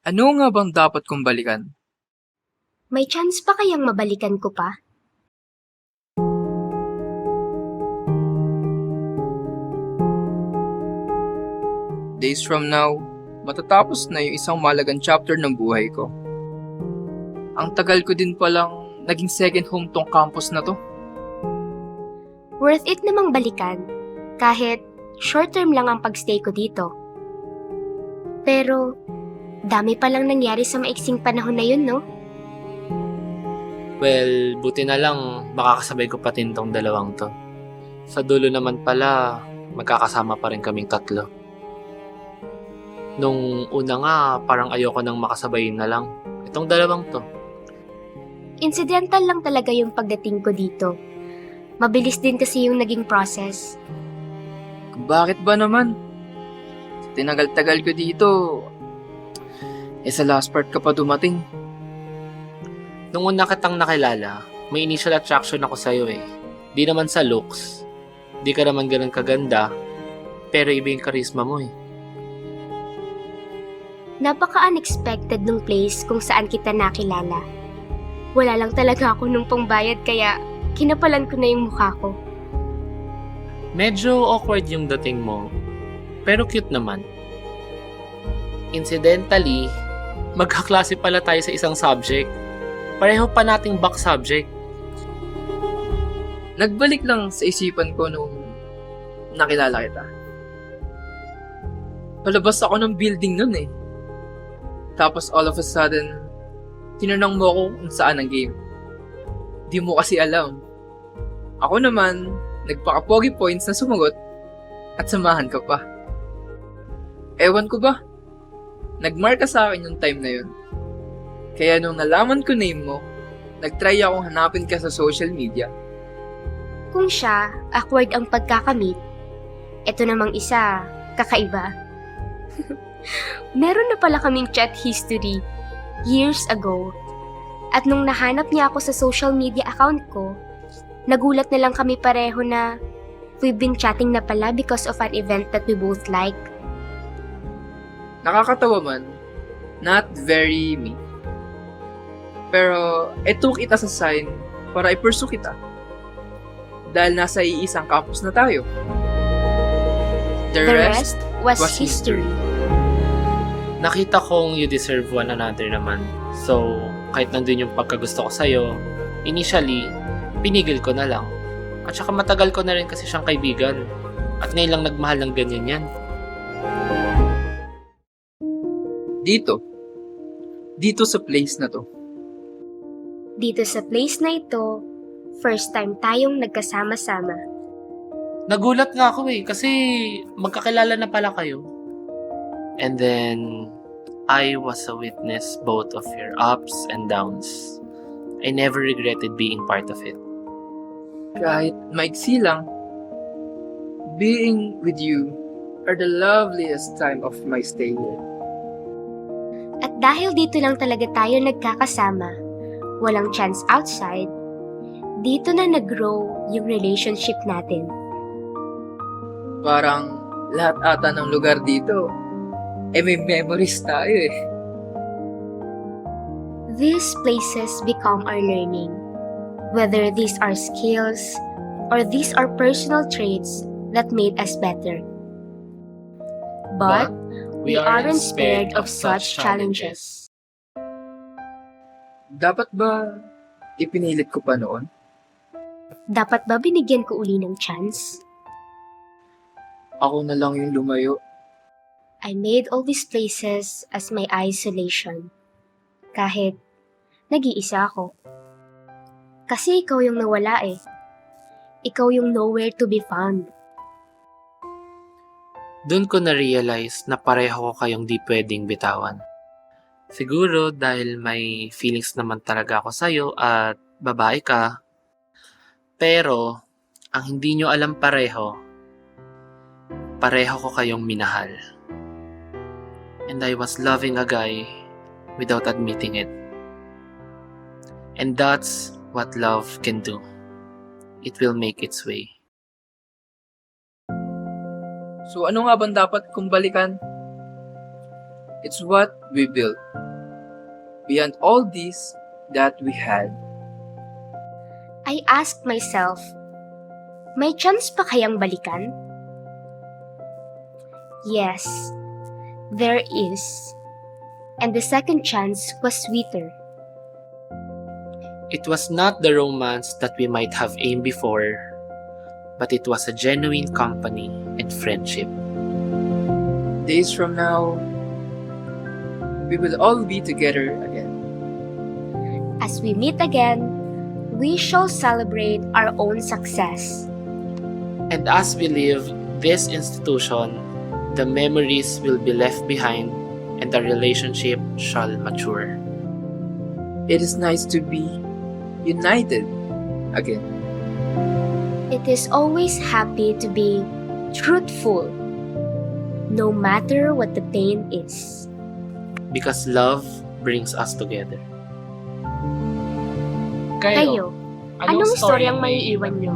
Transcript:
Ano nga bang dapat kong balikan? May chance pa kayang mabalikan ko pa? Days from now, matatapos na yung isang malagang chapter ng buhay ko. Ang tagal ko din palang naging second home tong campus na to. Worth it namang balikan, kahit short term lang ang pagstay ko dito. Pero, dami palang nangyari sa maiksing panahon na yun, no? Well, buti na lang makakasabay ko patin tong dalawang to. Sa dulo naman pala, magkakasama pa rin kaming tatlo. Nung una nga, parang ayoko nang makasabay na lang. Itong dalawang to. Incidental lang talaga yung pagdating ko dito. Mabilis din kasi yung naging process. Bakit ba naman? Sa tinagal-tagal ko dito, sa last part ka pa dumating. Nung una kitang nakilala, may initial attraction ako sa'yo eh. Di naman sa looks. Di ka naman ganun kaganda, pero iba yung charisma mo eh. Napaka-unexpected nung place kung saan kita nakilala. Wala lang talaga ako nung pangbayad kaya kinapalan ko na yung mukha ko. Medyo awkward yung dating mo, pero cute naman. Incidentally, magkaklase pala tayo sa isang subject. Pareho pa nating back subject. Nagbalik lang sa isipan ko nung nakilala kita. Palabas ako ng building nun eh. Tapos all of a sudden, tinanong mo ako kung saan ang game. Di mo kasi alam. Ako naman, nagpaka-pogi points na sumagot at samahan ka pa. Ewan ko ba? Nagmarka sa akin yung time na yun. Kaya nung nalaman ko name mo, nagtry akong hanapin ka sa social media. Kung siya, awkward ang pagkakamit, eto namang isa, kakaiba. Meron na pala kaming chat history years ago. At nung nahanap niya ako sa social media account ko, nagulat na lang kami pareho na we've been chatting na pala because of an event that we both like. Nakakatawa man, not very me. Pero I took it as a sign para i-pursue kita. Dahil nasa iisang campus na tayo. The rest was history. Nakita kong you deserve one another naman. So, kahit nandun yung pagkagusto ko sa'yo, initially, pinigil ko na lang. At saka matagal ko na rin kasi siyang kaibigan. At ngayon lang nagmahal ng ganyan yan. Dito sa place na to. Dito sa place na ito, first time tayong nagkasama-sama. Nagulat nga ako eh, kasi magkakilala na pala kayo. And then, I was a witness both of your ups and downs. I never regretted being part of it. Kahit maiksi lang, being with you are the loveliest time of my stay here. At dahil dito lang talaga tayo nagkakasama, walang chance outside, dito na nag-grow yung relationship natin. Parang lahat ata ng lugar dito, may memories tayo eh. These places become our learning, whether these are skills or these are personal traits that made us better. But we aren't spared of such challenges. Dapat ba ipinilit ko pa noon? Dapat ba binigyan ko uli ng chance? Ako na lang yung lumayo. I made all these places as my isolation. Kahit nag-iisa ako. Kasi ikaw yung nawala eh. Ikaw yung nowhere to be found. Doon ko na-realize na pareho ko kayong di pwedeng bitawan. Siguro dahil may feelings naman talaga ako sa'yo at babae ka. Pero, ang hindi nyo alam pareho ko kayong minahal. And I was loving a guy without admitting it. And that's what love can do. It will make its way. So ano nga bang dapat kong balikan? It's what we built. Beyond all this that we had. I asked myself, may chance pa kayang balikan? Yes, there is. And the second chance was sweeter. It was not the romance that we might have aimed before, but it was a genuine company and friendship. Days from now, we will all be together again. As we meet again, we shall celebrate our own success. And as we leave this institution, the memories will be left behind and the relationship shall mature. It is nice to be united again. It is always happy to be truthful, no matter what the pain is. Because love brings us together. Kayo, anong storyang may iwan nyo?